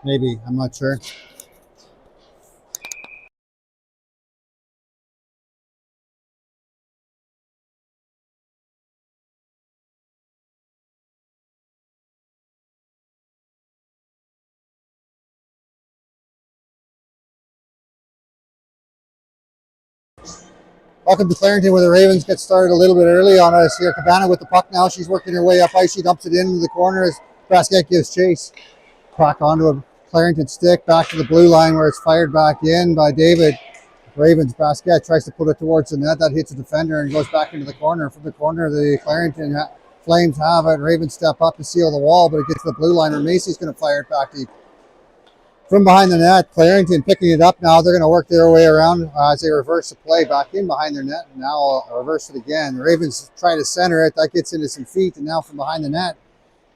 Maybe, I'm not sure. Welcome to Clarington, where the Ravens get started a little bit early on us here. Cabana with the puck now. She's working her way up ice. She dumps it into the corner as Basquette gives chase. Puck onto a Clarington stick, back to the blue line where it's fired back in by David. Ravens Basquette tries to put it towards the net. That hits a defender and goes back into the corner. From the corner, the Clarington Flames have it. Ravens step up to seal the wall, but it gets to the blue line, and Macy's going to fire it back deep. From behind the net, Clarington picking it up now. They're going to work their way around as they reverse the play back in behind their net. Now reverse it again. The Ravens try to center it. That gets into some feet, and now from behind the net,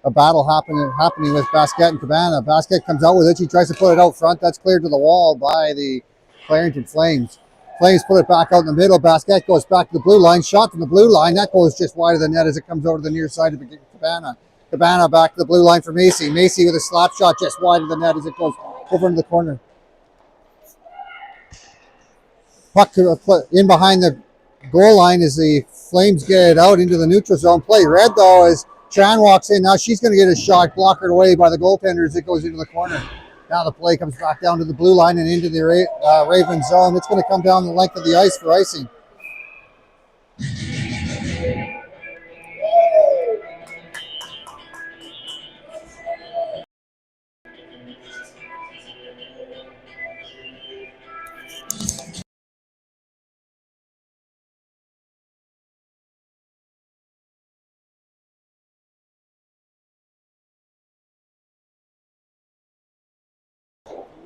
a battle happening with Basquette and Cabana. Basquette comes out with it. She tries to put it out front. That's cleared to the wall by the Clarington Flames. Flames put it back out in the middle. Basquette goes back to the blue line. Shot from the blue line. That goes just wide of the net as it comes over to the near side of Cabana. Cabana back to the blue line for Macy. Macy with a slap shot just wide of the net as it goes over into the corner. Puck in behind the goal line as the Flames get it out into the neutral zone. Play red though as Tran walks in. Now she's going to get a shot blocked away by the goaltender as it goes into the corner. Now the play comes back down to the blue line and into the Raven zone. It's going to come down the length of the ice for icing.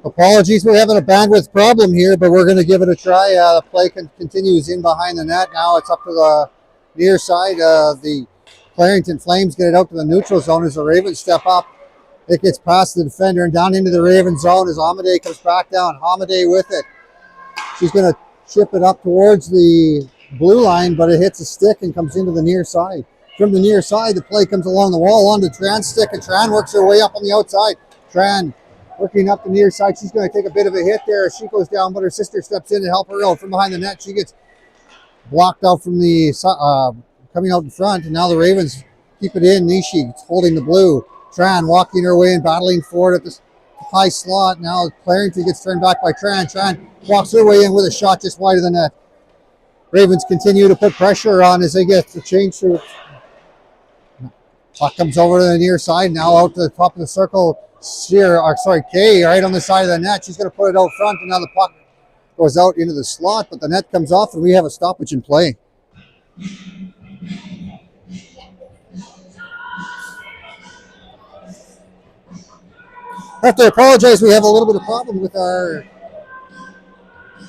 Apologies, we're having a bandwidth problem here, but we're going to give it a try. The play continues in behind the net. Now it's up to the near side. The Clarington Flames get it out to the neutral zone as the Ravens step up. It gets past the defender and down into the Raven zone as Hamadeh comes back down. Hamadeh with it. She's going to chip it up towards the blue line, but it hits a stick and comes into the near side. From the near side, the play comes along the wall onto Tran's stick, and Tran works her way up on the outside. Tran working up the near side. She's going to take a bit of a hit there as she goes down, but her sister steps in to help her out from behind the net. She gets blocked out from the coming out in front, and now the Ravens keep it in. Nishi holding the blue. Tran walking her way and battling forward at this high slot. Now Clarington gets turned back by Tran. Tran walks her way in with a shot just wide of the net. Ravens continue to put pressure on as they get the change through. Puck comes over to the near side. Now out to the top of the circle. Kay right on the side of the net. She's going to put it out front, and now the puck goes out into the slot, but the net comes off, and we have a stoppage in play. I have to apologize. We have a little bit of problem with our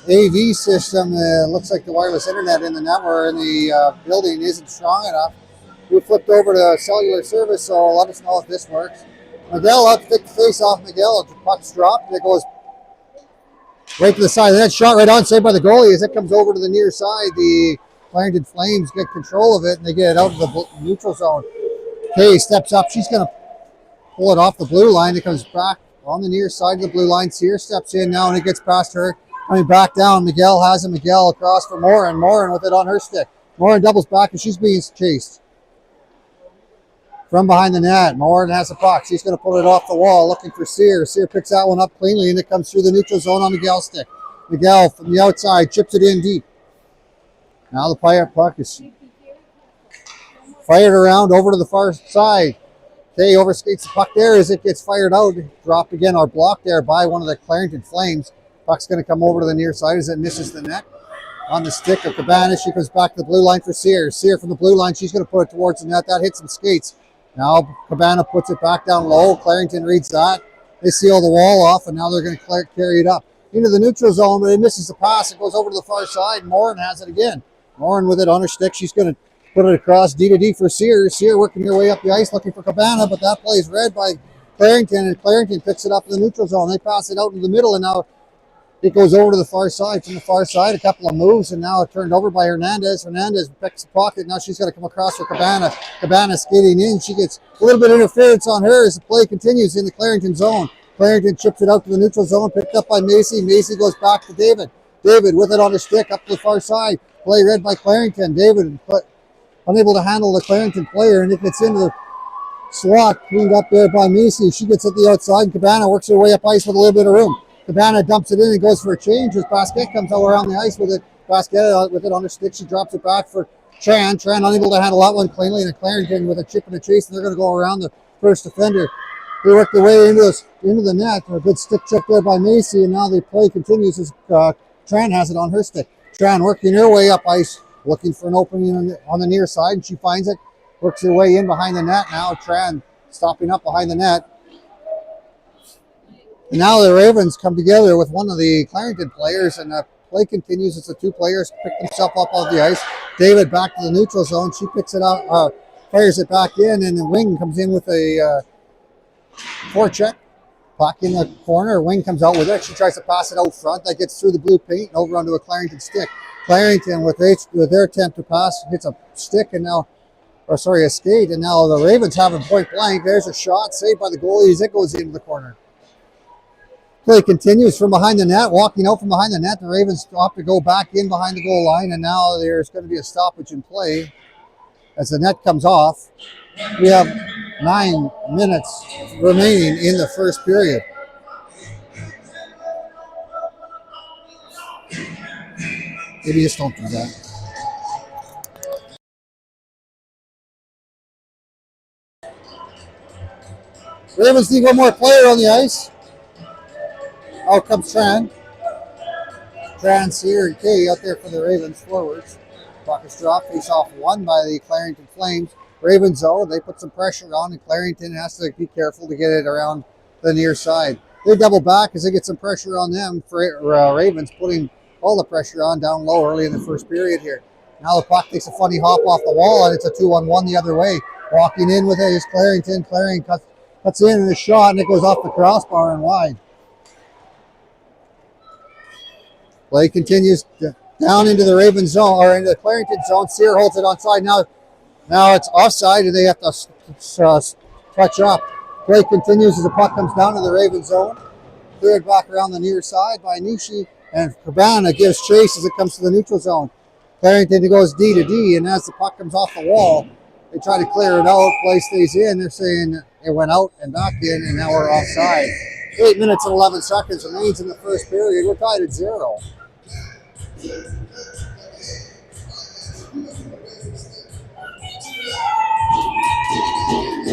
AV system. Looks like the wireless internet in the network in the building isn't strong enough. We flipped over to cellular service, so let us know if this works. Miguel out to take the face off Miguel. The puck's dropped. It goes right to the side of the net. Shot right on, saved by the goalie as it comes over to the near side. The Clarington Flames get control of it, and they get it out of the neutral zone. Kay steps up. She's going to pull it off the blue line. It comes back on the near side of the blue line. Sear steps in now, and it gets past her. Coming back down, Miguel has it. Miguel across for Morin. Morin with it on her stick. Morin doubles back, and she's being chased. From behind the net, Morin has the puck. She's going to pull it off the wall, looking for Sear. Sear picks that one up cleanly, and it comes through the neutral zone on Miguel's stick. Miguel from the outside chips it in deep. Now the puck is fired around over to the far side. Kay overskates the puck there as it gets fired out. Dropped again or blocked there by one of the Clarington Flames. Puck's going to come over to the near side as it misses the net. On the stick of Cabana, she comes back to the blue line for Sear. Sear from the blue line, she's going to put it towards the net. That hits some skates. Now Cabana puts it back down low. Clarington reads that. They seal the wall off, and now they're going to carry it up into the neutral zone, but it misses the pass. It goes over to the far side. Morin has it again. Morin with it on her stick. She's going to put it across D to D for Sear. Sear working her way up the ice looking for Cabana, but that play is read by Clarington, and Clarington picks it up in the neutral zone. They pass it out in the middle, and now it goes over to the far side. From the far side, a couple of moves, and now it turned over by Hernandez. Hernandez picks the pocket. Now she's going to come across for Cabana. Cabana skating in. She gets a little bit of interference on her as the play continues in the Clarington zone. Clarendon chips it out to the neutral zone, picked up by Macy. Macy goes back to David. David with it on the stick up to the far side. Play read by Clarendon. David unable to handle the Clarendon player, and it gets into the slot cleaned up there by Macy. She gets at the outside. Cabana works her way up ice with a little bit of room. Cabana dumps it in and goes for a change as Basquet comes out around the ice with it. Basquet with it on her stick. She drops it back for Tran. Tran unable to handle that one cleanly, and Clarendon with a chip and a chase, and they're going to go around the first defender. They work their way into the net. A good stick check there by Macy, and now the play continues as Tran has it on her stick. Tran working her way up ice, looking for an opening on the near side, and she finds it. Works her way in behind the net now. Tran stopping up behind the net. And now the Ravens come together with one of the Clarendon players, and the play continues as the two players pick themselves up off the ice. David back to the neutral zone. She picks it up, fires it back in, and the wing comes in with a forecheck. Puck in the corner. Wing comes out with it. She tries to pass it out front. That gets through the blue paint and over onto a Clarendon stick. Clarendon with their attempt to pass hits a stick and now, a skate, and now the Ravens have a point blank. There's a shot saved by the goalie as it goes into the corner. Play continues from behind the net, walking out from behind the net. The Ravens opt to go back in behind the goal line, and now there's going to be a stoppage in play as the net comes off. We have 9 minutes remaining in the first period. Maybe just don't do that. Ravens need one more player on the ice. Out comes Tran. Tran's here and Kay out there for the Ravens forwards. Puck is dropped, face off won by the Clarendon Flames. Ravens, though, they put some pressure on, and Clarendon has to be careful to get it around the near side. They double back as they get some pressure on them for Ravens, putting all the pressure on down low early in the first period here. Now the puck takes a funny hop off the wall, and it's a 2-on-1 the other way. Walking in with it is Clarendon. Clarendon cuts in and a shot, and it goes off the crossbar and wide. Play continues down into the Ravens zone, or into the Clarendon zone. Sear holds it onside. Now it's offside, and they have to touch up. Play continues as the puck comes down to the Ravens zone. Cleared back around the near side by Nishi, and Cabana gives chase as it comes to the neutral zone. Clarendon goes D to D, and as the puck comes off the wall, they try to clear it out. Play stays in. They're saying it went out and back in, and now we're offside. 8 minutes and 11 seconds remains in the first period. We're tied at 0.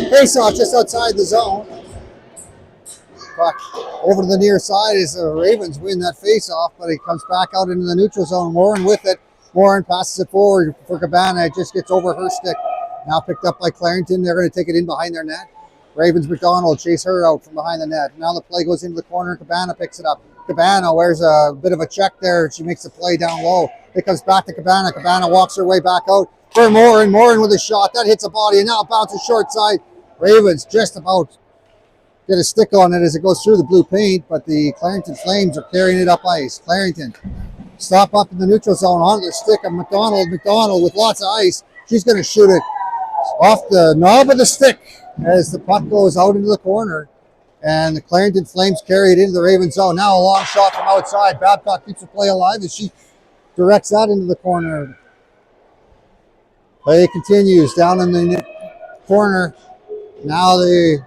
Face off just outside the zone. Puck over to the near side as the Ravens win that face off, but it comes back out into the neutral zone. Warren with it. Warren passes it forward for Cabana. It just gets over her stick. Now picked up by Clarendon. They're going to take it in behind their net. Ravens McDonald chase her out from behind the net. Now the play goes into the corner. Cabana picks it up. Cabana wears a bit of a check there. She makes the play down low. It comes back to Cabana. Cabana walks her way back out for Morin. Morin with a shot. That hits a body and now it bounces short side. Ravens just about get a stick on it as it goes through the blue paint, but the Clarendon Flames are carrying it up ice. Clarendon stop up in the neutral zone onto the stick of McDonald. McDonald with lots of ice. She's going to shoot it off the knob of the stick as the puck goes out into the corner, and the Clarendon Flames carry it into the Ravens zone. Now a long shot from outside. Babcock keeps the play alive as she directs that into the corner. Play continues down in the corner. Now the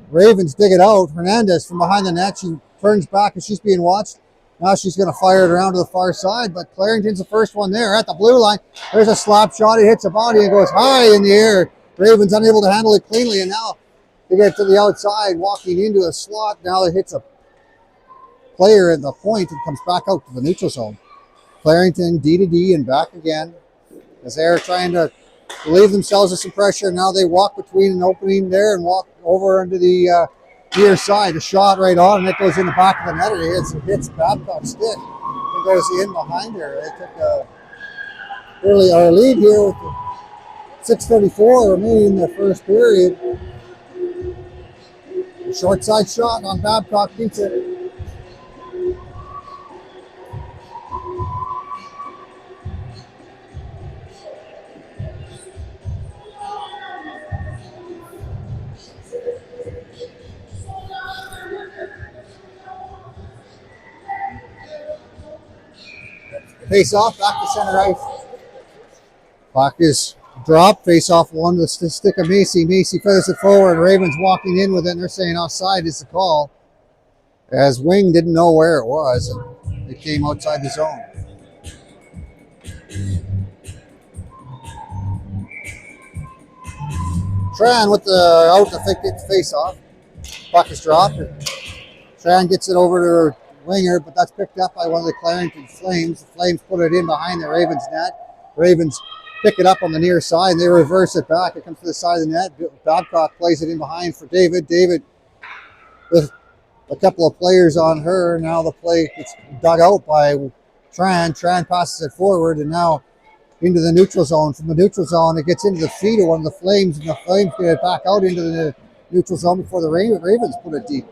Ravens dig it out. Hernandez from behind the net. She turns back as she's being watched. Now she's going to fire it around to the far side, but Clarendon's the first one there at the blue line. There's a slap shot. It hits a body and goes high in the air. Ravens unable to handle it cleanly, and now they get to the outside, walking into a slot. Now it hits a player at the point and comes back out to the neutral zone. Clarendon D to D and back again as they're trying to relieve themselves of some pressure. Now they walk between an opening there and walk over into the near side. A shot right on, and it goes in the back of the net. It hits Babcock's stick. It goes in behind her. They took our lead here with 6:34 remaining in the first period. A short side shot on Babcock beats it. Face off, back to center ice. Puck is dropped, face off one to the stick of Macy. Macy feathers it forward. Ravens walking in with it, and they're saying offside is the call. As Wing didn't know where it was, and it came outside the zone. Tran with the out to get the face off. Puck is dropped. Tran gets it over to her winger, but that's picked up by one of the Clarington Flames. The Flames put it in behind the Ravens net. Ravens pick it up on the near side, and they reverse it back. It comes to the side of the net. Babcock plays it in behind for David. David with a couple of players on her. Now the play gets dug out by Tran. Tran passes it forward, and now into the neutral zone. From the neutral zone, it gets into the feet of one of the Flames, and the Flames get it back out into the neutral zone before the Ravens put it deep.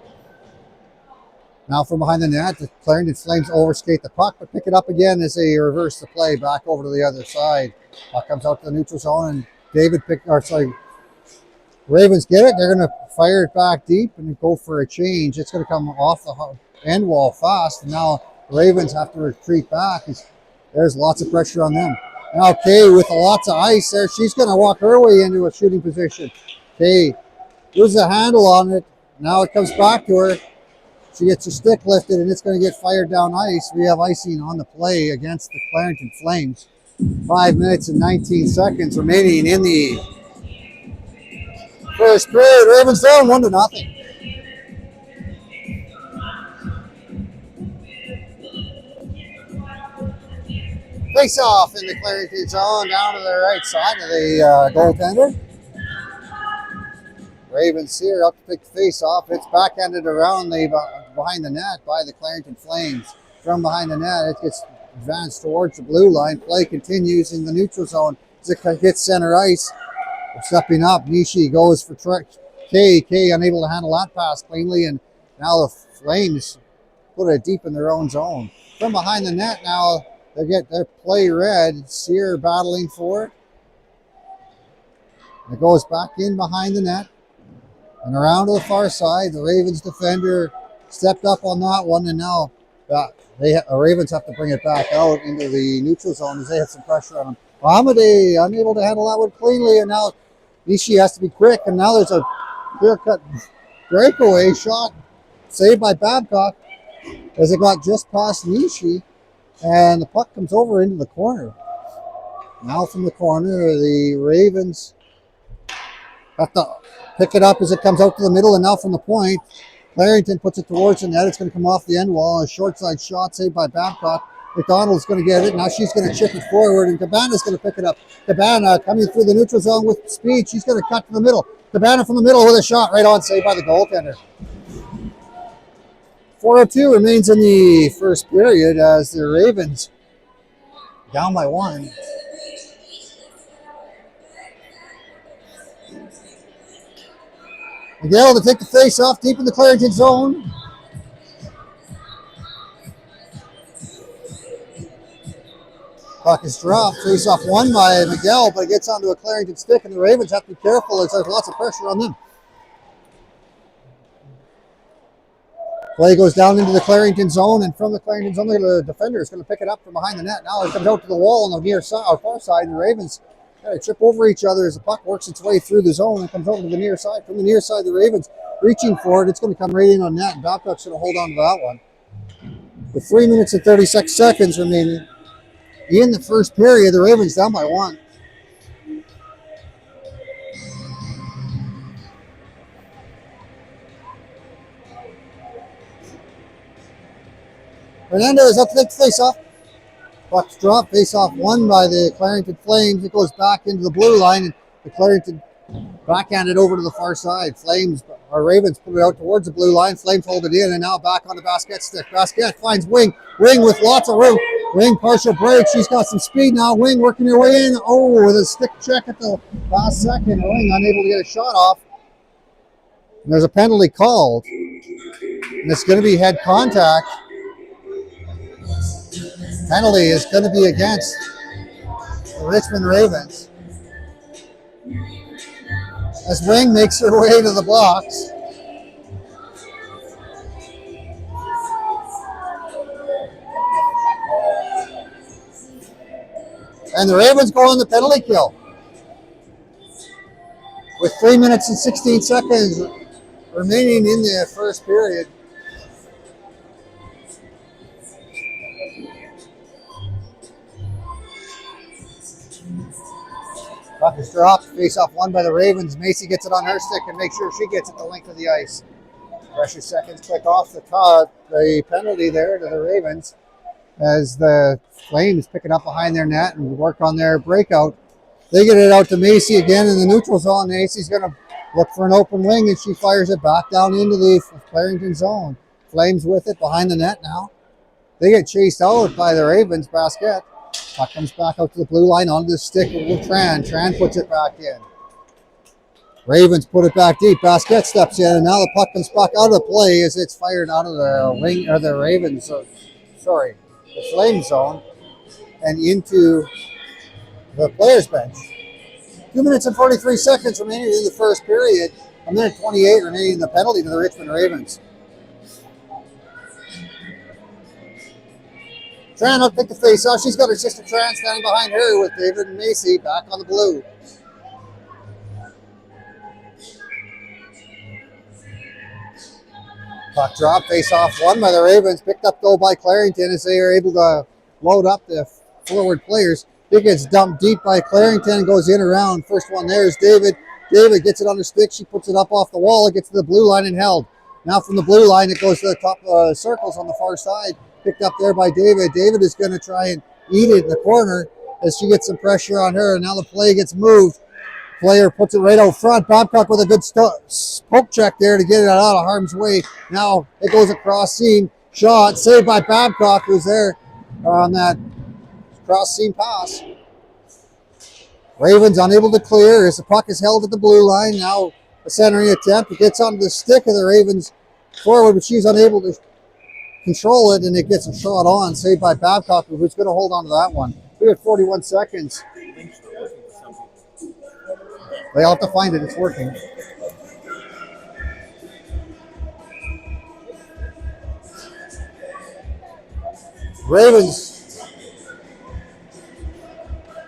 Now from behind the net, the Clarendon Flames overskate the puck, but pick it up again as they reverse the play back over to the other side. Puck comes out to the neutral zone, and Ravens get it. They're going to fire it back deep and go for a change. It's going to come off the end wall fast, and now the Ravens have to retreat back. There's lots of pressure on them. Now Kay with lots of ice there. She's going to walk her way into a shooting position. Kay loses a handle on it. Now it comes back to her. She gets her stick lifted, and it's going to get fired down ice. We have icing on the play against the Clarington Flames. 5 minutes and 19 seconds remaining in the first period. Ravens down 1-0. Face off in the Clarington zone down to the right side of the goaltender. Ravens here up to pick the face off. It's backhanded around behind the net by the Clarington Flames. From behind the net, it gets advanced towards the blue line. Play continues in the neutral zone as it hits center ice. Stepping up, Nishi goes for Kay. Kay unable to handle that pass cleanly, and now the Flames put it deep in their own zone. From behind the net now, they get their play read. Sear battling for it. It goes back in behind the net. And around to the far side, the Ravens defender stepped up on that one, and now the Ravens have to bring it back out into the neutral zone as they have some pressure on them. Mohamed unable to handle that one cleanly, and now Nishi has to be quick, and now there's a clear-cut breakaway shot saved by Babcock as it got just past Nishi, and the puck comes over into the corner. Now from the corner, the Ravens have to pick it up as it comes out to the middle, and now from the point, Clarington puts it towards the net. It's going to come off the end wall. A short side shot saved by Babcock. McDonald's going to get it. Now she's going to chip it forward, and Cabana's going to pick it up. Cabana coming through the neutral zone with speed. She's going to cut to the middle. Cabana from the middle with a shot right on, saved by the goaltender. 4:02 remains in the first period as the Ravens down by 1. Miguel to take the face off deep in the Clarington zone. Puck is dropped. Face off won by Miguel, but it gets onto a Clarington stick, and the Ravens have to be careful as there's lots of pressure on them. Play goes down into the Clarington zone, and from the Clarington zone, the defender is going to pick it up from behind the net. Now it comes out to the wall on the near side, or far side, and the Ravens trip over each other as the puck works its way through the zone and comes over to the near side. From the near side, the Ravens reaching for it. It's going to come right in on net, and Babcock's going to hold on to that one. With 3 minutes and 36 seconds remaining in the first period, the Ravens down by 1. Hernandez up to take the face-off. Puck's dropped, face-off won by the Clarington Flames. It goes back into the blue line, and the Clarington backhanded over to the far side. Ravens put it out towards the blue line. Flames hold it in, and now back on the Basket stick. Basket finds Wing. Wing with lots of room. Wing partial break. She's got some speed now. Wing working her way in. Oh, with a stick check at the last second. Wing unable to get a shot off. And there's a penalty called, and it's going to be head contact. Penalty is going to be against the Richmond Ravens as Wing makes her way to the blocks. And the Ravens go on the penalty kill. With 3 minutes and 16 seconds remaining in the first period. Puck is dropped. Face-off won by the Ravens. Macy gets it on her stick and makes sure she gets it the length of the ice. Pressure seconds click off the penalty there to the Ravens as the Flames pick it up behind their net and work on their breakout. They get it out to Macy again in the neutral zone. Macy's going to look for an open wing and she fires it back down into the Clarington zone. Flames with it behind the net now. They get chased out by the Ravens basket. Puck comes back out to the blue line onto the stick with Tran. Tran puts it back in. Ravens put it back deep. Basket steps in, and now the puck comes back out of play as it's fired out of the wing or the Ravens. The Flames zone and into the players' bench. 2 minutes and 43 seconds remaining in the first period. A minute 28 remaining in the penalty to the Richmond Ravens. Tran will pick the face off. She's got her sister Tran standing behind her with David and Macy back on the blue. Puck drop, face off won by the Ravens. Picked up though by Clarington as they are able to load up the forward players. It gets dumped deep by Clarington and goes in around. First one there is David. David gets it on her stick. She puts it up off the wall. It gets to the blue line and held. Now from the blue line, it goes to the top circles on the far side. Picked up there by David. David is going to try and eat it in the corner as she gets some pressure on her. And now the play gets moved. Player puts it right out front. Babcock with a good poke check there to get it out of harm's way. Now it goes across seam. Shot saved by Babcock, who's there on that cross seam pass. Ravens unable to clear as the puck is held at the blue line. Now a centering attempt. It gets onto the stick of the Ravens forward, but she's unable to control it, and it gets a shot on, saved by Babcock, who's going to hold on to that one. We have 41 seconds. They'll have to find it. It's working. Ravens.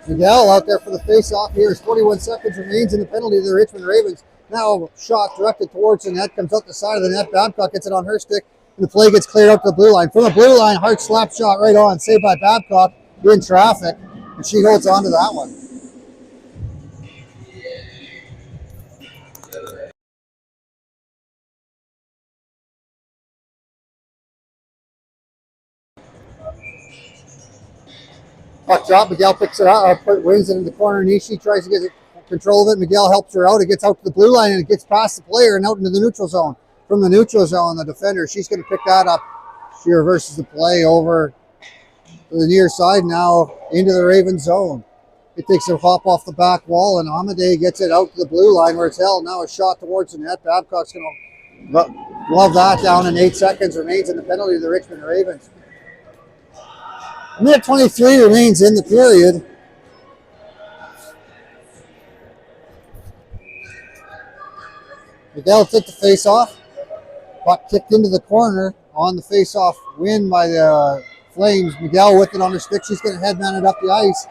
Miguel out there for the face-off here. 41 seconds remains in the penalty to the Richmond Ravens. Now shot directed towards the net, comes up the side of the net. Babcock gets it on her stick, and the play gets cleared out to the blue line. From the blue line, hard slap shot right on, saved by Babcock in traffic, and she holds on to that one. Puck drop, Miguel picks it up, wins it in the corner. Nishi tries to get control of it. Miguel helps her out. It gets out to the blue line and it gets past the player and out into the neutral zone. From the neutral zone, the defender, she's going to pick that up. She reverses the play over to the near side now into the Ravens zone. It takes a hop off the back wall and Amadei gets it out to the blue line where it's held. Now a shot towards the net. Babcock's going to love that down in 8 seconds. Remains in the penalty of the Richmond Ravens. A minute 23 remains in the period. Miguel took the face-off. Puck kicked into the corner on the face-off win by the Flames. Miguel with it on her stick. She's going to headman it up the ice.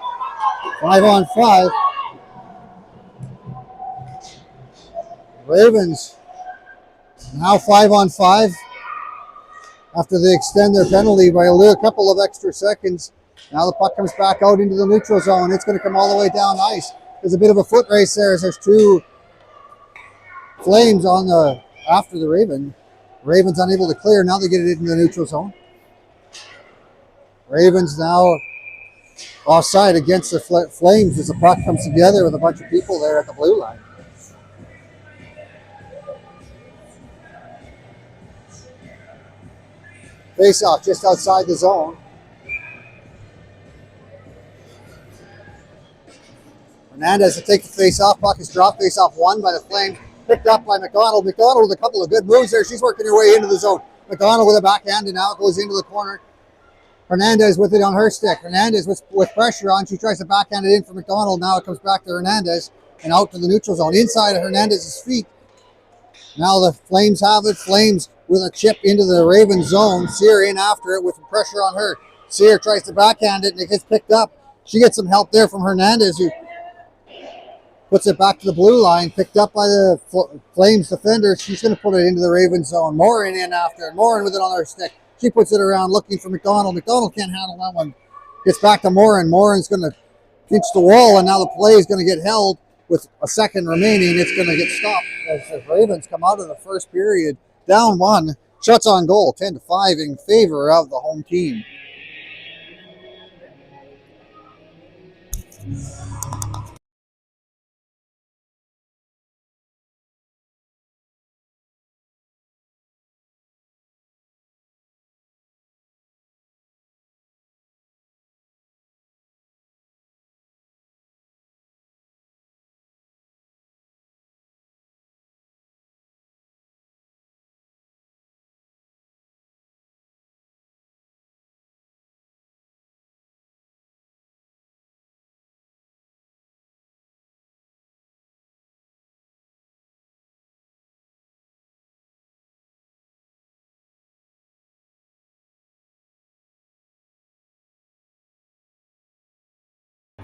5-on-5. Ravens now 5-on-5. After they extend their penalty by a couple of extra seconds. Now the puck comes back out into the neutral zone. It's going to come all the way down ice. There's a bit of a foot race there as there's two Flames on the after the Raven. Ravens unable to clear. Now they get it into the neutral zone. Ravens now offside against the Flames as the puck comes together with a bunch of people there at the blue line. Face off just outside the zone. Hernandez to take the face off. Puck is dropped. Face off won by the Flames. Picked up by McDonald. McDonald with a couple of good moves there. She's working her way into the zone. McDonald with a backhand and now it goes into the corner. Hernandez with it on her stick. Hernandez with pressure on. She tries to backhand it in for McDonald. Now it comes back to Hernandez and out to the neutral zone. Inside of Hernandez's feet. Now the Flames have it. Flames with a chip into the Ravens zone. Sear in after it with pressure on her. Sear tries to backhand it and it gets picked up. She gets some help there from Hernandez, who puts it back to the blue line, picked up by the Flames defender. She's going to put it into the Ravens zone. Morin in after it. Morin with it on her stick. She puts it around looking for McDonald. McDonald can't handle that one. Gets back to Morin. Morin's going to pinch the wall, and now the play is going to get held with a second remaining. It's going to get stopped as the Ravens come out of the first period down 1. Shots on goal, 10-5 in favor of the home team.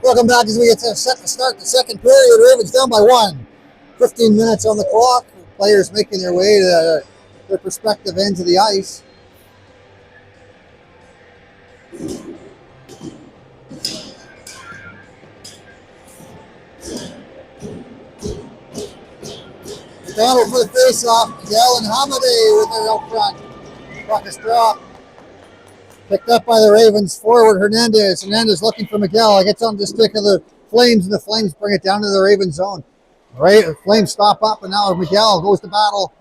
Welcome back as we get set to start the second period. Ravens down by 1. 15 minutes on the clock. Players making their way to their respective ends of the ice. Battle for the face-off. Miguel and Hamadeh with their out front. Puck is dropped. Picked up by the Ravens forward, Hernandez. Hernandez looking for Miguel. It gets on the stick of the Flames, and the Flames bring it down to the Ravens zone. Flames stop up, and now Miguel goes to battle.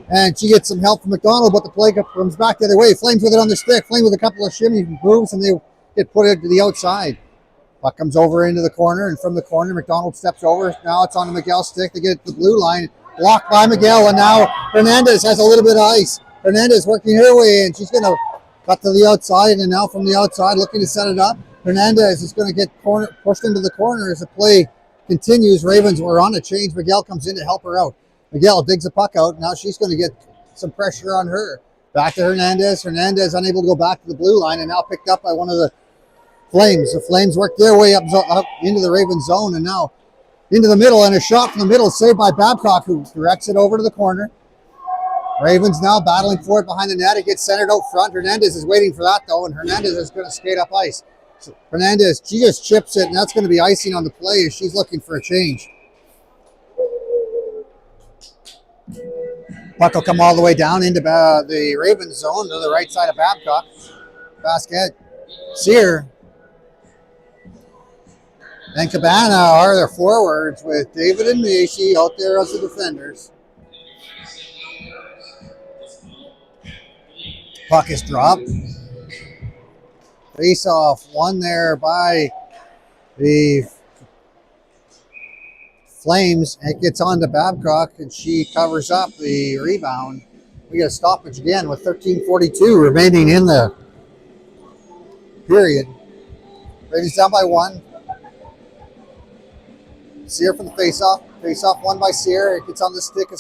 And she gets some help from McDonald, but the play comes back the other way. Flames with it on the stick. Flames with a couple of shimmy moves, and they get put it to the outside. Puck comes over into the corner, and from the corner, McDonald steps over. Now it's on the Miguel stick to get it to the blue line. Blocked by Miguel, and now Hernandez has a little bit of ice. Hernandez working her way in. She's going to cut to the outside, and now from the outside looking to set it up. Hernandez is going to get pushed into the corner as the play continues. Ravens were on a change. Miguel comes in to help her out. Miguel digs the puck out. Now she's going to get some pressure on her. Back to Hernandez. Hernandez unable to go back to the blue line, and now picked up by one of the Flames. The Flames work their way up into the Ravens zone, and now into the middle, and a shot from the middle saved by Babcock, who directs it over to the corner. Ravens now battling for it behind the net. It gets centered out front. Hernandez is waiting for that, though, and Hernandez is going to skate up ice. So Hernandez, she just chips it, and that's going to be icing on the play as she's looking for a change. Puck will come all the way down into the Ravens zone to the right side of Babcock. Basket. Sear and Cabana are their forwards with David and Macy out there as the defenders. Puck is dropped. Face off won there by the Flames. It gets on to Babcock, and she covers up the rebound. We get a stoppage again with 13:42 remaining in the period. Ravens down by 1. Sear for the face-off. Face-off won by Sear. It gets on the stick of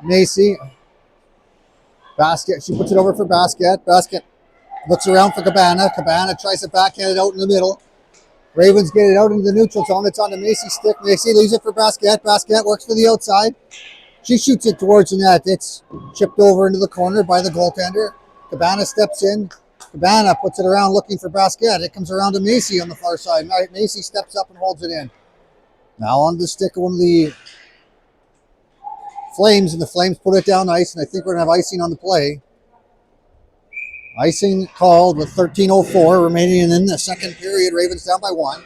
Macy. Basket. She puts it over for Basket. Basket looks around for Cabana. Cabana tries to backhand it out in the middle. Ravens get it out into the neutral zone. It's on the Macy stick. Macy leaves it for Basket. Basket works for the outside. She shoots it towards the net. It's chipped over into the corner by the goaltender. Cabana steps in. Cabana puts it around looking for Basket. It comes around to Macy on the far side. Macy steps up and holds it in. Now on the stick of one of the Flames, and the Flames put it down ice, and I think we're going to have icing on the play. Icing called with 13:04 remaining in the second period. Ravens down by 1.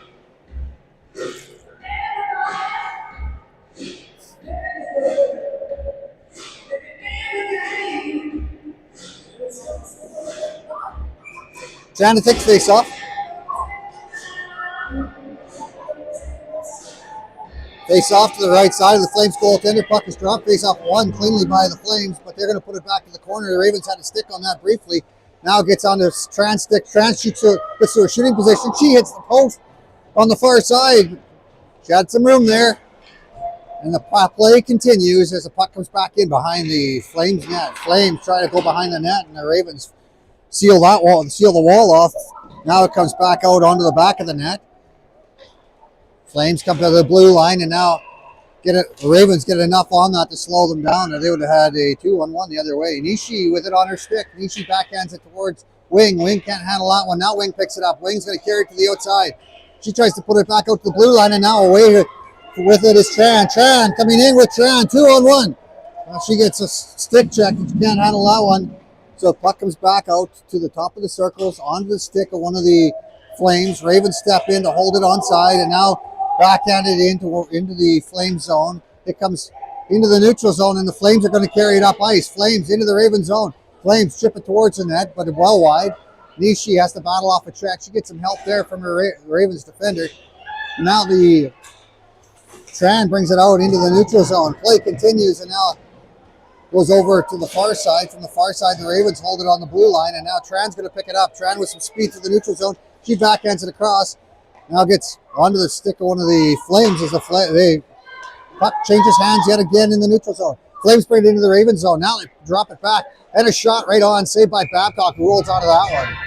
Trying to take the face off. Face off to the right side of the Flames goaltender. Puck is dropped. Face off won cleanly by the Flames, but they're going to put it back to the corner. The Ravens had a stick on that briefly. Now gets on the trans stick. Trans shoots her, gets to her shooting position. She hits the post on the far side. She had some room there. And the play continues as the puck comes back in behind the Flames net. Flames try to go behind the net, and the Ravens seal the wall off. Now it comes back out onto the back of the net. Flames come to the blue line, and now the Ravens get enough on that to slow them down, or they would have had a 2-on-1 the other way. Nishi with it on her stick. Nishi backhands it towards Wing. Wing can't handle that one. Now Wing picks it up. Wing's going to carry it to the outside. She tries to put it back out to the blue line, and now away with it is Tran. Tran coming in with Tran, 2-on-1. She gets a stick check, and she can't handle that one. So the puck comes back out to the top of the circles, onto the stick of one of the Flames. Ravens step in to hold it onside, and now backhanded into the Flame zone. It comes into the neutral zone, and the Flames are going to carry it up ice. Flames into the Raven zone. Flames chip it towards the net, but well wide. Nishi has to battle off a check. She gets some help there from her Ravens defender. Now the Tran brings it out into the neutral zone. Play continues, and now goes over to the far side. From the far side, the Ravens hold it on the blue line, and now Tran's going to pick it up. Tran with some speed to the neutral zone. She backhands it across. Now gets onto the stick of one of the Flames as the puck changes hands yet again in the neutral zone. Flames bring it into the Raven zone. Now they drop it back. And a shot right on, saved by Babcock, who rolls onto that one.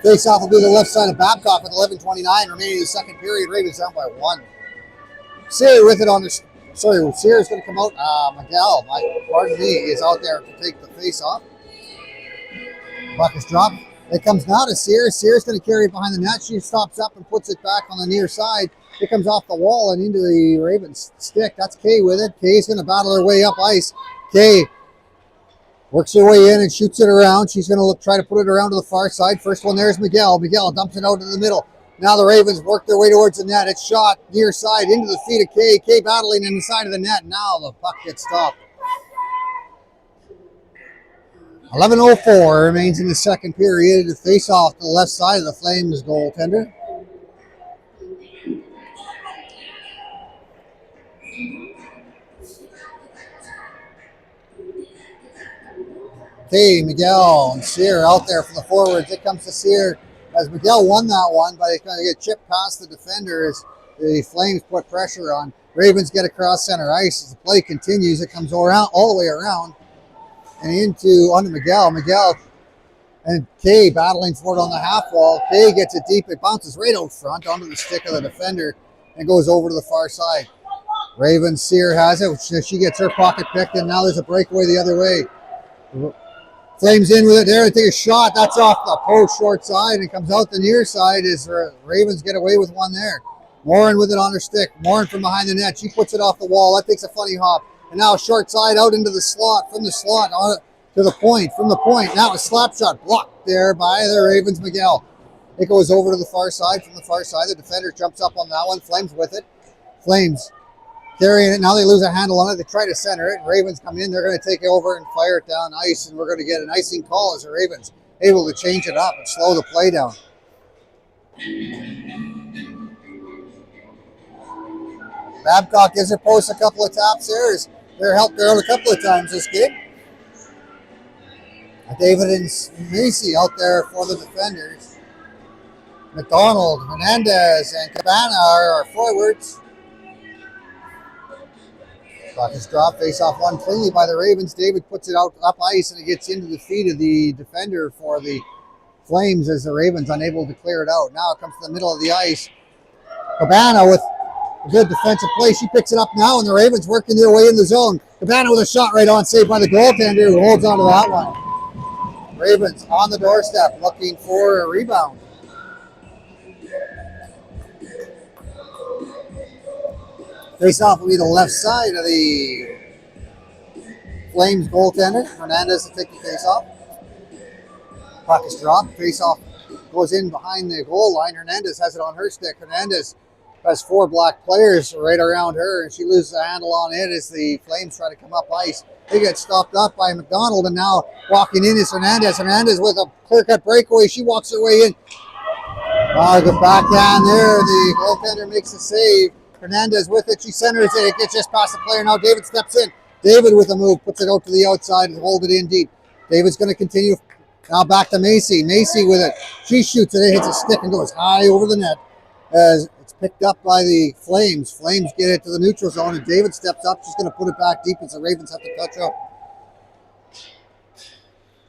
Face-off will be the left side of Babcock with 11:29 remaining in the second period. Ravens down by 1. Sear with it on the... Sorry, Sear is going to come out. Miguel, pardon me, is out there to take the face-off. Puck is dropped. It comes now to Sear. Sear's going to carry it behind the net. She stops up and puts it back on the near side. It comes off the wall and into the Ravens stick. That's Kay with it. Kay's going to battle her way up ice. Kay works her way in and shoots it around. She's going to try to put it around to the far side. First one there is Miguel. Miguel dumps it out in the middle. Now the Ravens work their way towards the net. It's shot near side into the feet of Kay. Kay battling in the side of the net. Now the puck gets stopped. 11:04 remains in the second period. The face off to the left side of the Flames goaltender. Kay, Miguel, and Sear out there for the forwards. It comes to Sear as Miguel won that one, but it's going to get chipped past the defender as the Flames put pressure on. Ravens get across center ice as the play continues. It comes around all the way around and onto Miguel. Miguel and Kay battling for it on the half wall. Kay gets it deep. It bounces right out front onto the stick of the defender and goes over to the far side. Ravens, Sear has it. She gets her pocket picked, and now there's a breakaway the other way. Flames in with it there. They take a shot. That's off the post short side and comes out the near side as Ravens get away with one there. Morin with it on her stick. Morin from behind the net. She puts it off the wall. That takes a funny hop. And now short side out into the slot. From the slot on to the point. From the point. Now a slap shot blocked there by the Ravens. Miguel. It goes over to the far side. From the far side, the defender jumps up on that one. Flames with it. Flames carrying it. Now they lose a handle on it. They try to center it. Ravens come in. They're going to take it over and fire it down ice. And we're going to get an icing call as the Ravens able to change it up and slow the play down. Babcock gives her post a couple of taps there. They're helped her out a couple of times this game. David and Macy out there for the defenders. McDonald, Hernandez, and Cabana are our forwards. Puck is dropped, face off one cleanly by the Ravens. David puts it out up ice and it gets into the feet of the defender for the Flames as the Ravens unable to clear it out. Now it comes to the middle of the ice. Cabana with a good defensive play. She picks it up now and the Ravens working their way in the zone. Cabana with a shot right on, saved by the goaltender who holds on to that one. Ravens on the doorstep looking for a rebound. Face-off will be the left side of the Flames goaltender. Hernandez to take the face-off. Puck is dropped. Face-off goes in behind the goal line. Hernandez has it on her stick. Hernandez has 4 black players right around her, and she loses a handle on it as the Flames try to come up ice. They get stopped up by McDonald, and now walking in is Hernandez. Hernandez with a clear-cut breakaway. She walks her way in. Good backhand there. The goaltender makes a save. Hernandez with it. She centers it. It gets just past the player. Now David steps in. David with a move. Puts it out to the outside and hold it in deep. David's going to continue. Now back to Macy. Macy with it. She shoots it. It hits a stick and goes high over the net. as it's picked up by the Flames. Flames get it to the neutral zone, and David steps up. She's going to put it back deep as the Ravens have to touch up.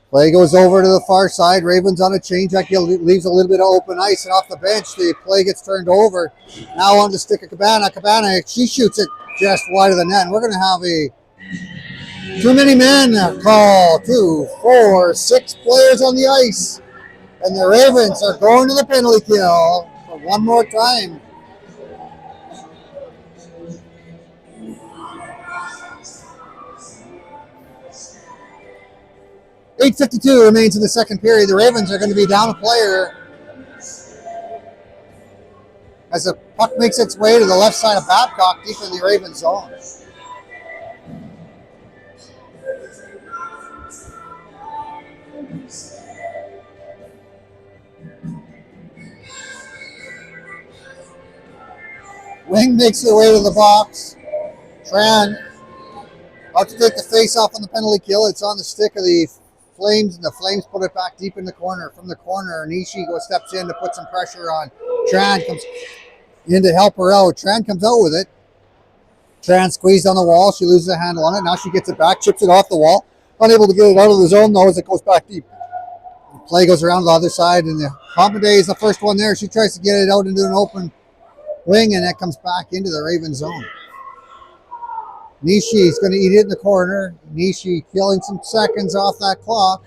Play goes over to the far side. Ravens on a change. That leaves a little bit of open ice, and off the bench, the play gets turned over. Now on the stick of Cabana. Cabana, she shoots it just wide of the net. And we're going to have a too many men call. 2, 4, 6 players on the ice. And the Ravens are going to the penalty kill for one more time. .8:52 remains in the second period. The Ravens are going to be down a player as the puck makes its way to the left side of Babcock, deep in the Ravens zone. Wing makes their way to the box. Tran out to take the face off on the penalty kill. It's on the stick of the Flames, and the Flames put it back deep in the corner. From the corner, Nishi steps in to put some pressure on. Tran comes in to help her out. Tran comes out with it. Tran squeezed on the wall. She loses a handle on it. Now she gets it back, chips it off the wall. Unable to get it out of the zone, though, as it goes back deep. The play goes around the other side, and the Compade is the first one there. She tries to get it out into an open wing, and that comes back into the Raven zone. Nishi is going to eat it in the corner. Nishi killing some seconds off that clock.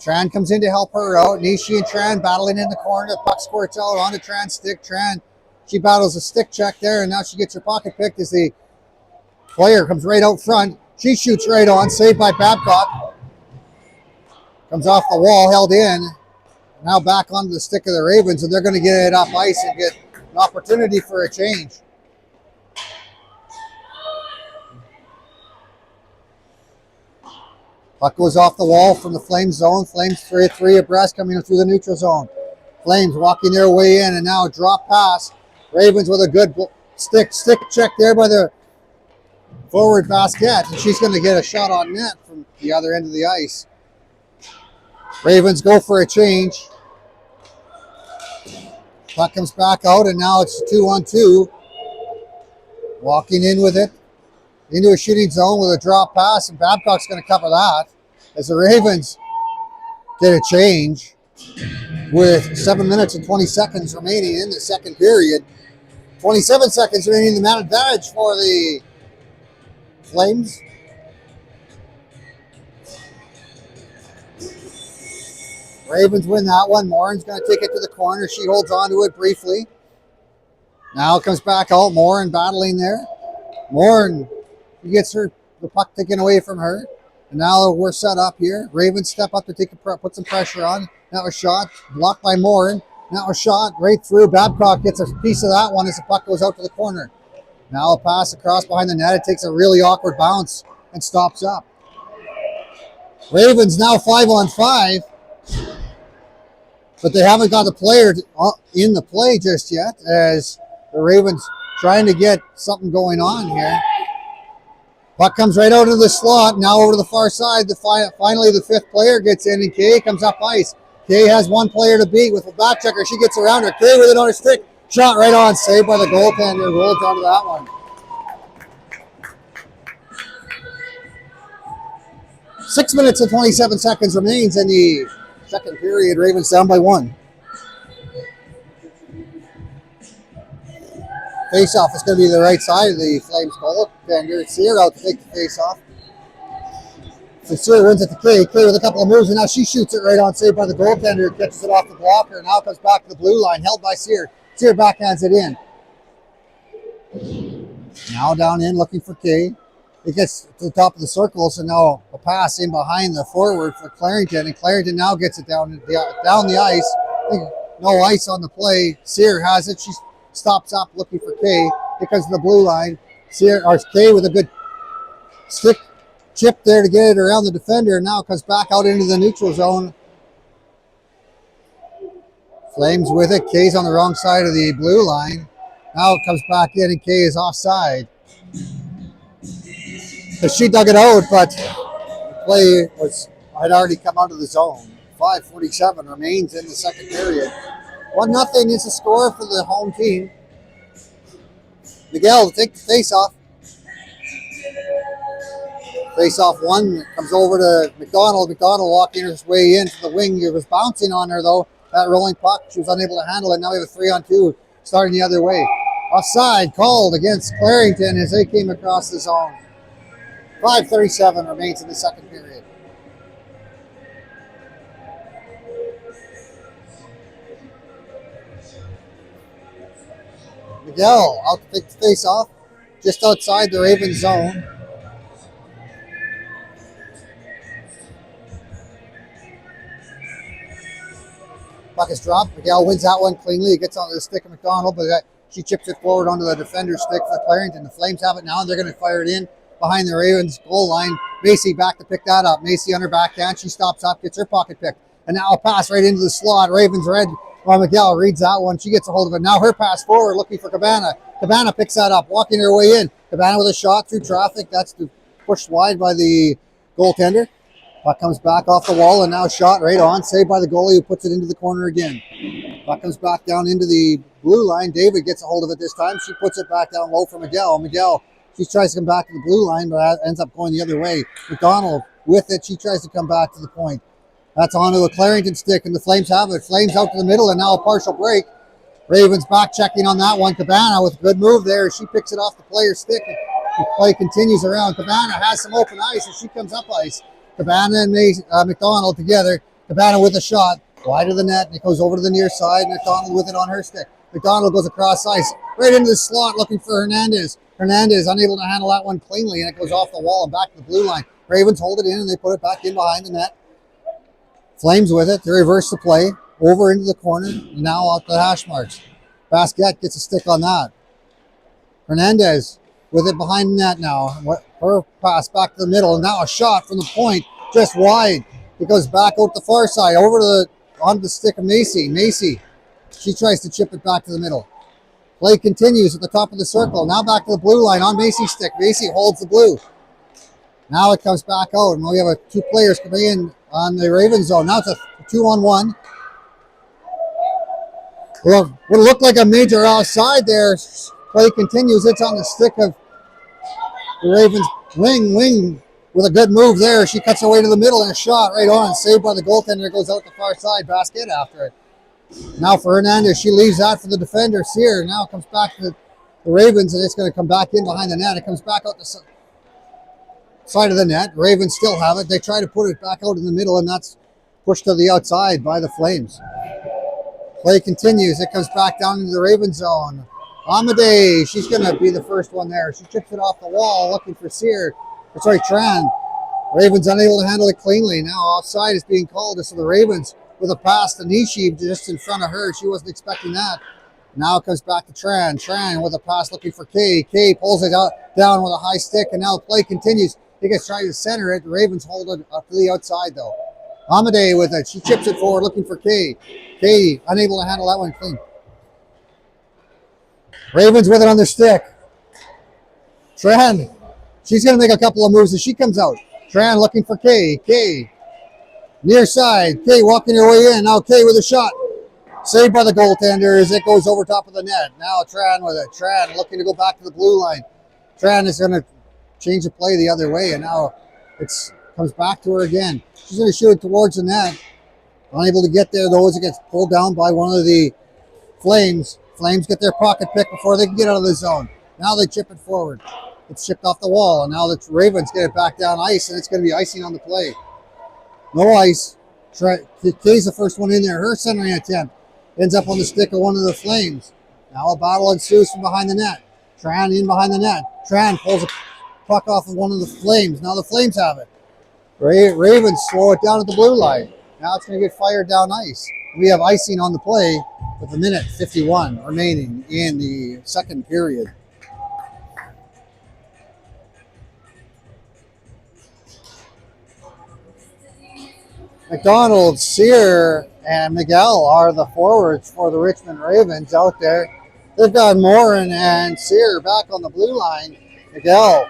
Tran comes in to help her out. Nishi and Tran battling in the corner. The puck squirts out onto Tran's stick. Tran, she battles a stick check there, and now she gets her pocket picked as the player comes right out front. She shoots right on, saved by Babcock. Comes off the wall, held in. Now back onto the stick of the Ravens, and they're going to get it off ice and get an opportunity for a change. Puck goes off the wall from the Flames zone. Flames 3 abreast coming through the neutral zone. Flames walking their way in, and now a drop pass. Ravens with a good stick check there by the forward basket, and she's going to get a shot on net from the other end of the ice. Ravens go for a change. Puck comes back out, and now it's 2-on-2. Walking in with it into a shooting zone with a drop pass, and Babcock's going to cover that as the Ravens get a change with 7 minutes and 20 seconds remaining in the second period. 27 seconds remaining in the man advantage for the Flames. Ravens win that one. Morin's going to take it to the corner. She holds on to it briefly. Now it comes back out. Morin battling there. Morin gets the puck taken away from her. And now we're set up here. Ravens step up to put some pressure on. Now a shot blocked by Morin. Now a shot right through. Babcock gets a piece of that one as the puck goes out to the corner. Now a pass across behind the net. It takes a really awkward bounce and stops up. Ravens now 5-on-5. But they haven't got the player in the play just yet, as the Ravens trying to get something going on here. Puck comes right out of the slot, now over to the far side. Finally, the fifth player gets in, and Kay comes up ice. Kay has one player to beat with a back checker. She gets around her. Kay with it on her stick. Shot right on, saved by the goaltender. Rolled onto that one. 6 minutes and 27 seconds remains in the second period. Ravens down by 1. Face-off is going to be the right side of the Flames goaltender. Sear out to take the face-off. So Sear runs it to Kay. Kay with a couple of moves, and now she shoots it right on, saved by the goaltender. Catches it off the blocker, and now comes back to the blue line, held by Sear. Sear backhands it in. Now down in, looking for Kay. It gets to the top of the circle, so now a pass in behind the forward for Clarington, and Clarington now gets it down the ice. No ice on the play. Sear has it. She stops up looking for Kay. Here comes the blue line. Kay with a good stick chip there to get it around the defender, and now comes back out into the neutral zone. Flames with it. Kay's on the wrong side of the blue line. Now it comes back in, and Kay is offside. She dug it out, but the play had already come out of the zone. 5:47 remains in the second period. 1-0 is the score for the home team. Miguel to take the face-off. Face-off one comes over to McDonald. McDonald walking his way into the wing. It was bouncing on her, though. That rolling puck, she was unable to handle it. Now we have a 3-on-2 starting the other way. Offside called against Clarington as they came across the zone. 5:37 remains in the second period. Miguel out to take the face-off, just outside the Ravens zone. Puck is dropped. Miguel wins that one cleanly. It gets onto the stick of McDonald, but she chips it forward onto the defender's stick for Clarington. The Flames have it now, and they're going to fire it in behind the Ravens goal line. Macy back to pick that up. Macy on her backhand. She stops up, gets her pocket picked. And now a pass right into the slot. Ravens red. Well, Miguel reads that one. She gets a hold of it. Now her pass forward looking for Cabana. Cabana picks that up, walking her way in. Cabana with a shot through traffic. That's pushed wide by the goaltender. Puck comes back off the wall and now shot right on. Saved by the goalie who puts it into the corner again. Puck comes back down into the blue line. David gets a hold of it this time. She puts it back down low for Miguel. Miguel, she tries to come back to the blue line, but ends up going the other way. McDonald with it. She tries to come back to the point. That's onto a Clarington stick, and the Flames have it. Flames out to the middle, and now a partial break. Ravens back checking on that one. Cabana with a good move there. She picks it off the player's stick. The play continues around. Cabana has some open ice as she comes up ice. Cabana and McDonald together. Cabana with a shot. Wide of the net, and it goes over to the near side. McDonald with it on her stick. McDonald goes across ice. Right into the slot looking for Hernandez. Hernandez unable to handle that one cleanly, and it goes off the wall and back to the blue line. Ravens hold it in, and they put it back in behind the net. Flames with it. They reverse the play. Over into the corner. Now out the hash marks. Basquette gets a stick on that. Hernandez with it behind the net now. Her pass back to the middle. And now a shot from the point. Just wide. It goes back out the far side. Over to onto the stick of Macy. Macy. She tries to chip it back to the middle. Play continues at the top of the circle. Now back to the blue line on Macy's stick. Macy holds the blue. Now it comes back out. And we have two players coming in on the Ravens zone. Now it's a 2-on-1. Well, would look like a major offside there. Play continues. It's on the stick of the Ravens wing with a good move there. She cuts her way to the middle and a shot right on. Saved by the goaltender. Goes out the far side. Basket after it. Now for Hernandez. She leaves that for the defender, Sear. Now it comes back to the Ravens, and it's going to come back in behind the net. It comes back out the side of the net. Ravens still have it. They try to put it back out in the middle, and that's pushed to the outside by the Flames. Play continues. It comes back down into the Ravens zone. Amadei, she's going to be the first one there. She chips it off the wall looking for Sear. Sorry, Tran. Ravens unable to handle it cleanly. Now offside is being called. So the Ravens with a pass to Nishi just in front of her. She wasn't expecting that. Now it comes back to Tran. Tran with a pass looking for Kay. Kay pulls it out, down with a high stick, and now the play continues. He gets trying to center it. The Ravens hold it up to the outside, though. Amadei with it. She chips it forward looking for Kay. Kay unable to handle that one clean. Ravens with it on their stick. Tran. She's going to make a couple of moves as she comes out. Tran looking for Kay. Kay. Near side. Kay walking her way in. Now Kay with a shot. Saved by the goaltender as it goes over top of the net. Now Tran with it. Tran looking to go back to the blue line. Tran is going to change the play the other way, and now it comes back to her again. She's going to shoot it towards the net. Unable to get there, though, as it gets pulled down by one of the Flames. Flames get their pocket pick before they can get out of the zone. Now they chip it forward. It's chipped off the wall, and now the Ravens get it back down ice, and it's going to be icing on the play. No ice. Kay's the first one in there. Her centering attempt ends up on the stick of one of the Flames. Now a battle ensues from behind the net. Tran in behind the net. Tran pulls a puck off of one of the Flames. Now the Flames have it. Ravens slow it down at the blue line. Now it's going to get fired down ice. We have icing on the play with 1:51 remaining in the second period. McDonald, Sear, and Miguel are the forwards for the Richmond Ravens out there. They've got Morin and Sear back on the blue line. Miguel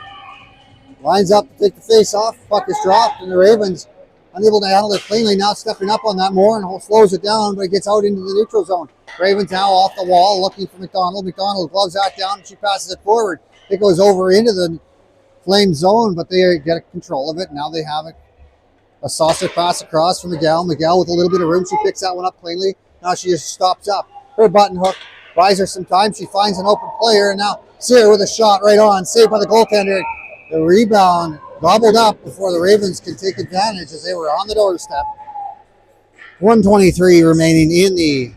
lines up to take the face off. Puck is dropped, and the Ravens unable to handle it cleanly. Now stepping up on that more and slows it down, but it gets out into the neutral zone. Ravens now off the wall looking for McDonald. McDonald gloves that down and she passes it forward. It goes over into the Flame zone, but they get control of it. Now they have it. A saucer pass across from Miguel. Miguel with a little bit of room. She picks that one up cleanly. Now she just stops up. Her button hook buys her some time. She finds an open player, and now Sear with a shot right on. Saved by the goaltender. The rebound gobbled up before the Ravens can take advantage as they were on the doorstep. 1:23 remaining in the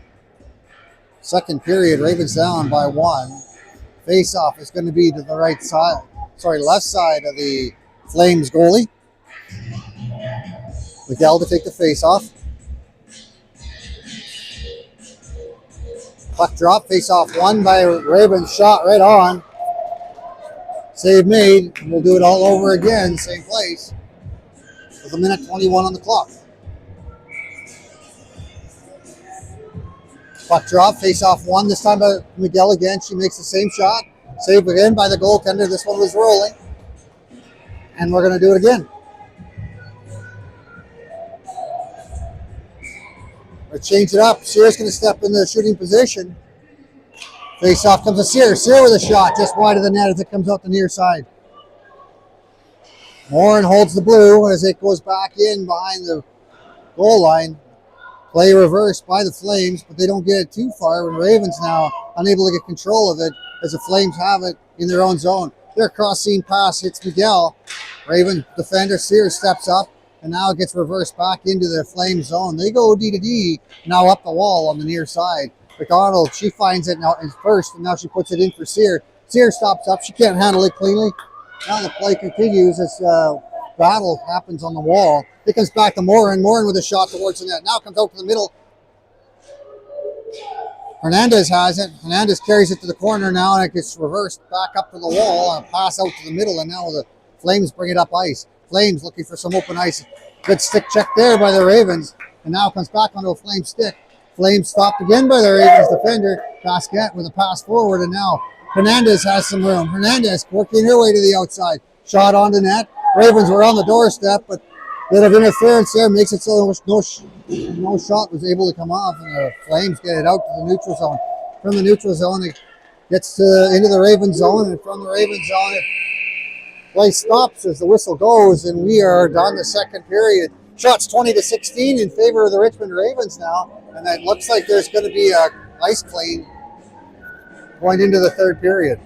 second period. Ravens down by 1. Face-off is going to be to the right side. Left side of the Flames goalie. Miguel to take the face-off. Puck drop, face-off won by Ravens. Shot right on. Save made. We'll do it all over again, same place. With a minute 21 on the clock. Puck drop, face-off won. This time by Miguel again. She makes the same shot. Saved again by the goaltender. This one was rolling. And we're going to do it again. We'll change it up. Sear's going to step in the shooting position. Face-off comes to Sear. Sear with a shot just wide of the net as it comes out the near side. Morin holds the blue as it goes back in behind the goal line. Play reversed by the Flames, but they don't get it too far. And Ravens now unable to get control of it as the Flames have it in their own zone. Their cross-seam pass hits Miguel. Raven defender Sears steps up, and now it gets reversed back into the Flames zone. They go D to D, now up the wall on the near side. McDonald, she finds it now first, and now she puts it in for Sear. Sear stops up. She can't handle it cleanly. Now the play continues as battle happens on the wall. It comes back to Morin. Morin with a shot towards the net. Now comes out to the middle. Hernandez has it. Hernandez carries it to the corner now, and it gets reversed back up to the wall and a pass out to the middle, and now the Flames bring it up ice. Flames looking for some open ice. Good stick check there by the Ravens, and now comes back onto a Flame stick. Flames stopped again by the Ravens defender. Basquet with a pass forward, and now Hernandez has some room. Hernandez working her way to the outside. Shot onto net. Ravens were on the doorstep, but a bit of interference there makes it so no shot was able to come off, and the Flames get it out to the neutral zone. From the neutral zone, it gets into the Ravens zone, and from the Ravens zone, it play stops as the whistle goes, and we are done the second period. Shots 20-16 in favor of the Richmond Ravens now, and it looks like there's going to be a ice clean going into the third period.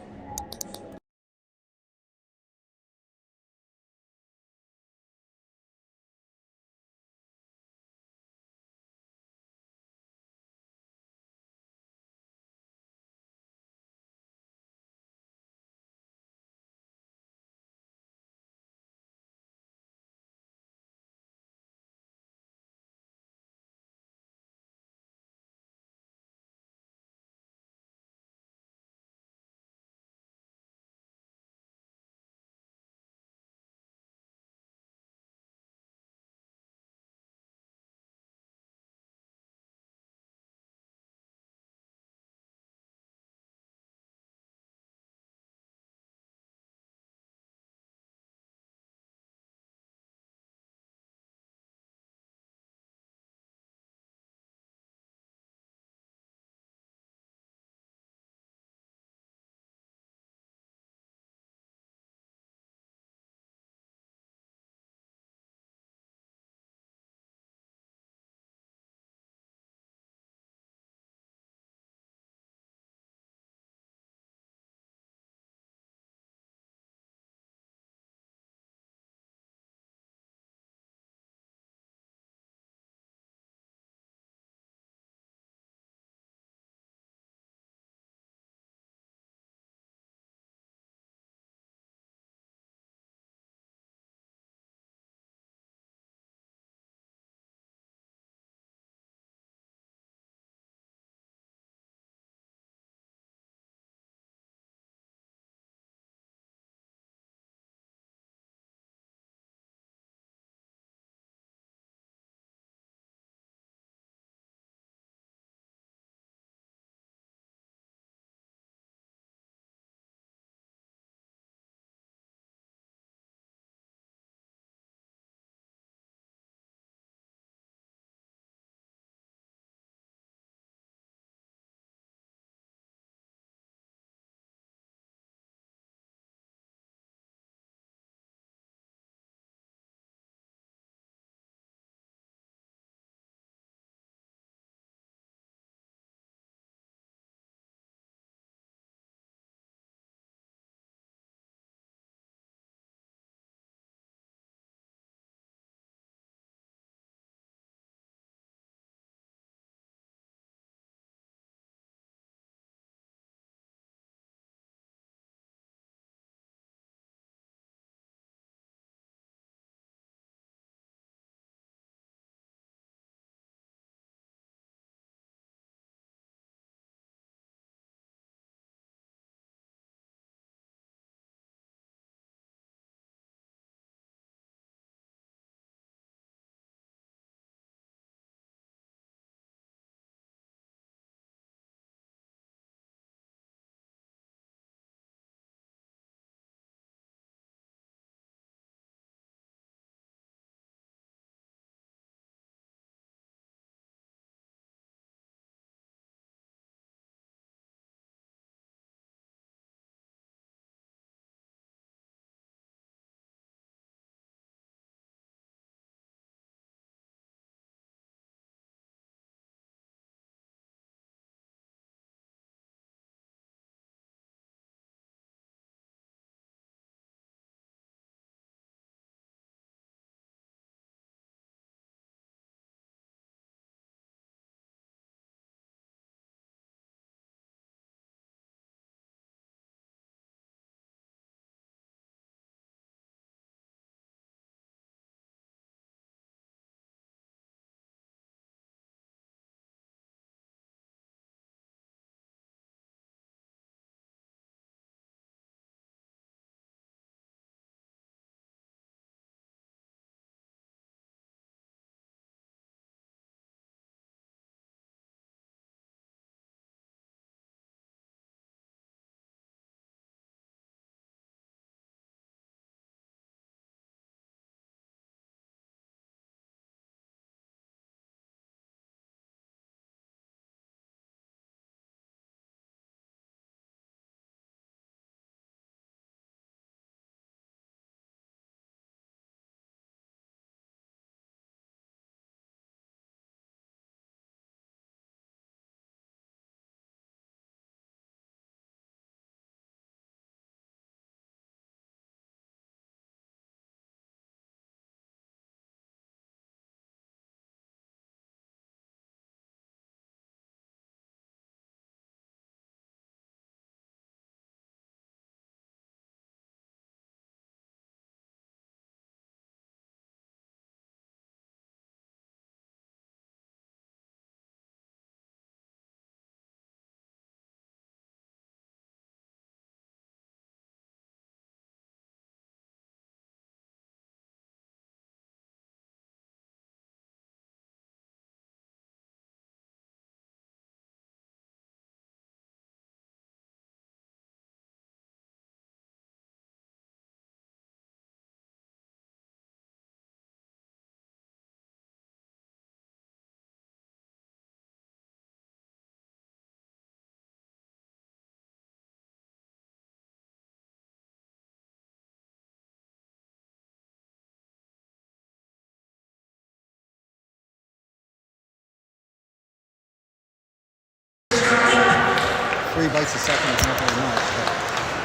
3 bites a second is not very much, but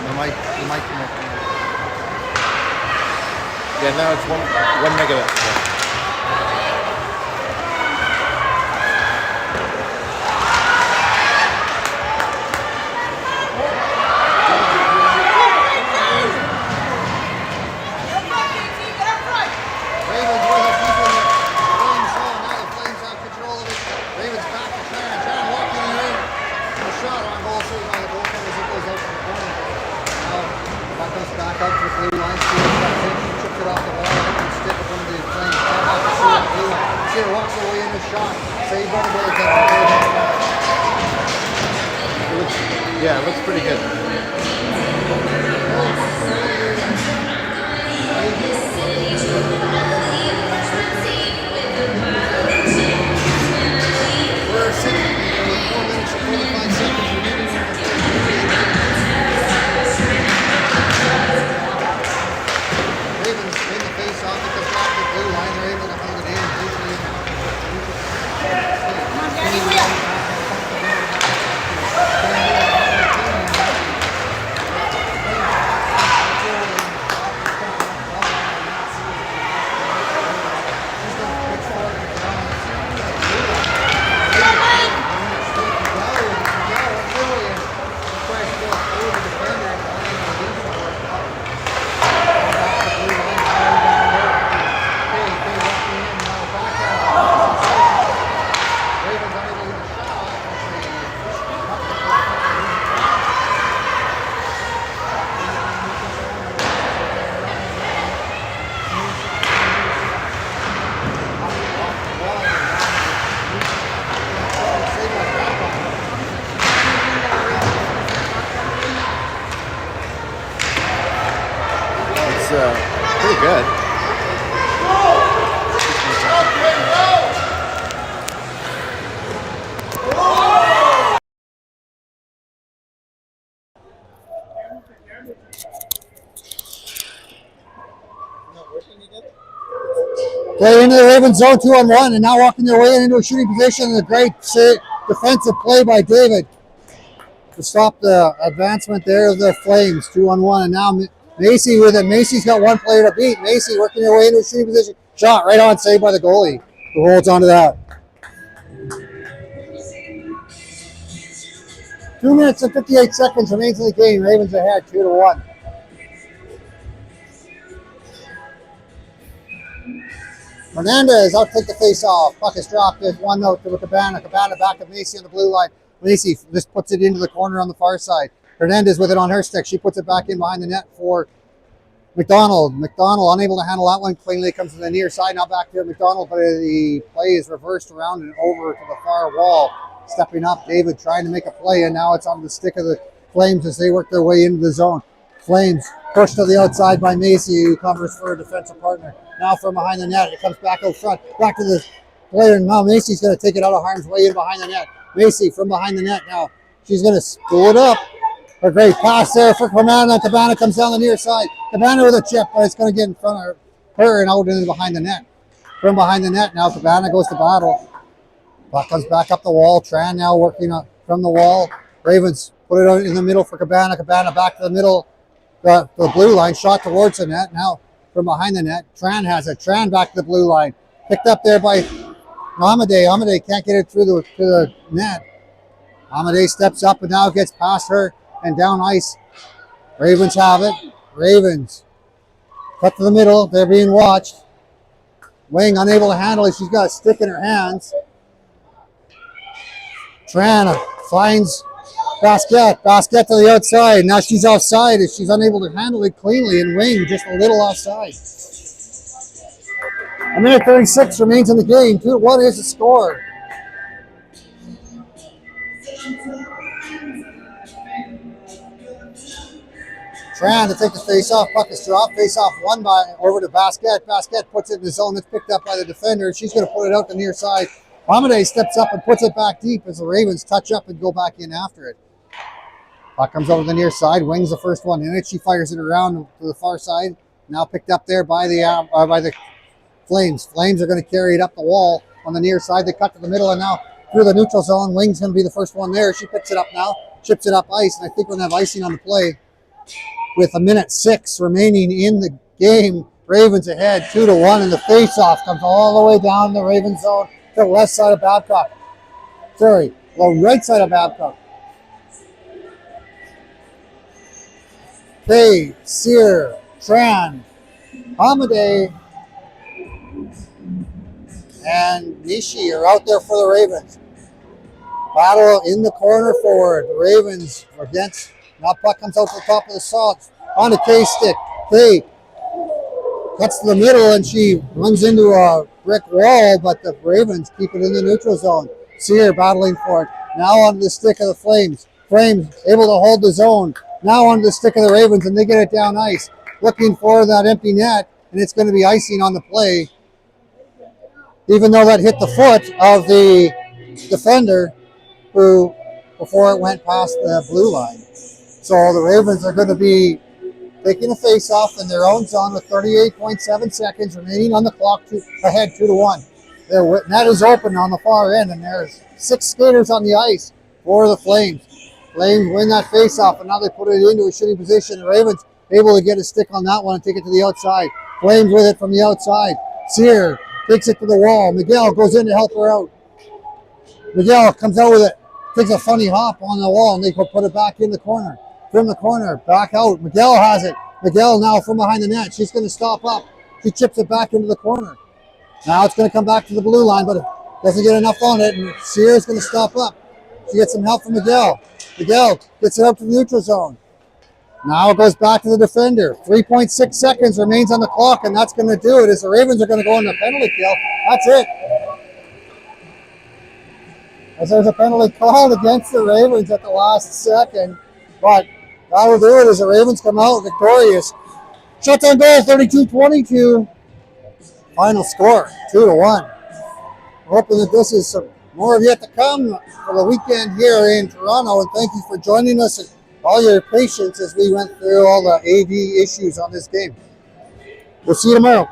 they might connect. Yeah, now it's one megabit. Yeah. Back out to the blue line, see her cuts in, she chips it off the wall, and stick with one of the flames. Back to see her blue line. See her walks away in a shot. Save on the goaltender. Yeah, it looks pretty good. We're sitting 4 minutes and 45 seconds remaining. Ravens win the face off at the top of the blue line. They're able to hold it in. Pretty good. Play into the Ravens zone 2-on-1, and now walking their way into a shooting position. And a great defensive play by David to stop the advancement there of the Flames. 2-on-1, and now Macy with it. Macy's got one player to beat. Macy working their way into a shooting position. Shot right on, saved by the goalie, who holds on to that. 2 minutes and 58 seconds remains in the game. Ravens ahead, 2-1. Hernandez out to take the face off. Puck is dropped. There's 1-0 to Cabana. Cabana back to Macy on the blue line. Macy just puts it into the corner on the far side. Hernandez with it on her stick. She puts it back in behind the net for McDonald. McDonald unable to handle that one cleanly. Comes to the near side. Now back to McDonald, but the play is reversed around and over to the far wall. Stepping up, David trying to make a play, and now it's on the stick of the Flames as they work their way into the zone. Flames pushed to the outside by Macy, who covers for a defensive partner. Now from behind the net, it comes back out front, back to the player, and now Macy's going to take it out of harm's way in behind the net. Macy from behind the net now. She's going to spool it up. A great pass there for Cabana. Cabana comes down the near side. Cabana with a chip, but it's going to get in front of her and out into behind the net. From behind the net now, Cabana goes to battle. Puck comes back up the wall. Tran now working from the wall. Ravens put it out in the middle for Cabana. Cabana back to the middle, the blue line. Shot towards the net. Now from behind the net, Tran has it. Tran back to the blue line. Picked up there by Amadei. Amadei can't get it through to the net. Amadei steps up and now gets past her and down ice. Ravens have it. Ravens cut to the middle. They're being watched. Wing unable to handle it. She's got a stick in her hands. Tran finds Basket to the outside. Now she's offside as she's unable to handle it cleanly, and Wing just a little offside. 1:36 remains in the game. 2-1 is the score. Tran to take the face-off. Puck is dropped. Face-off won by over to Basket. Basket puts it in the zone. It's picked up by the defender. She's going to put it out the near side. Amadei steps up and puts it back deep as the Ravens touch up and go back in after it. Puck comes over the near side. Wings the first one in it. She fires it around to the far side. Now picked up there by the Flames. Flames are going to carry it up the wall on the near side. They cut to the middle and now through the neutral zone. Wings going to be the first one there. She picks it up now. chips it up ice, and I think we're going to have icing on the play with 1:06 remaining in the game. Ravens ahead 2-1, and the face-off comes all the way down the Ravens zone to the left side of Babcock. Sorry, the right side of Babcock. Kay, Sear, Tran, Hamadeh, and Nishi are out there for the Ravens. Battle in the corner forward. The Ravens against. Now puck comes out to the top of the socks. On the K stick. K cuts to the middle and she runs into a brick wall, but the Ravens keep it in the neutral zone. Sear battling for it. Now on the stick of the Flames. Flames able to hold the zone. Now on the stick of the Ravens, and they get it down ice. Looking for that empty net, and it's going to be icing on the play. Even though that hit the foot of the defender, who before it went past the blue line. So the Ravens are going to be taking a face-off in their own zone with 38.7 seconds remaining on the clock, ahead 2-1. Their net is open on the far end, and there's 6 skaters on the ice for the Flames. Flames win that face-off, and now they put it into a shitty position. The Ravens able to get a stick on that one and take it to the outside. Flames with it from the outside. Sear takes it to the wall. Miguel goes in to help her out. Miguel comes out with it, takes a funny hop on the wall, and they put it back in the corner. From the corner, back out. Miguel has it. Miguel now from behind the net. She's going to stop up. She chips it back into the corner. Now it's going to come back to the blue line, but it doesn't get enough on it, and Sear's going to stop up. She gets some help from Miguel. Miguel gets it up to the neutral zone. Now it goes back to the defender. 3.6 seconds remains on the clock, and that's going to do it as the Ravens are going to go on the penalty kill. That's it. As there's a penalty called against the Ravens at the last second, but that will do it as the Ravens come out victorious. Shots on goal, 32-22. Final score, 2-1. We're hoping that this is some more of yet to come for the weekend here in Toronto, and thank you for joining us and all your patience as we went through all the AV issues on this game. We'll see you tomorrow.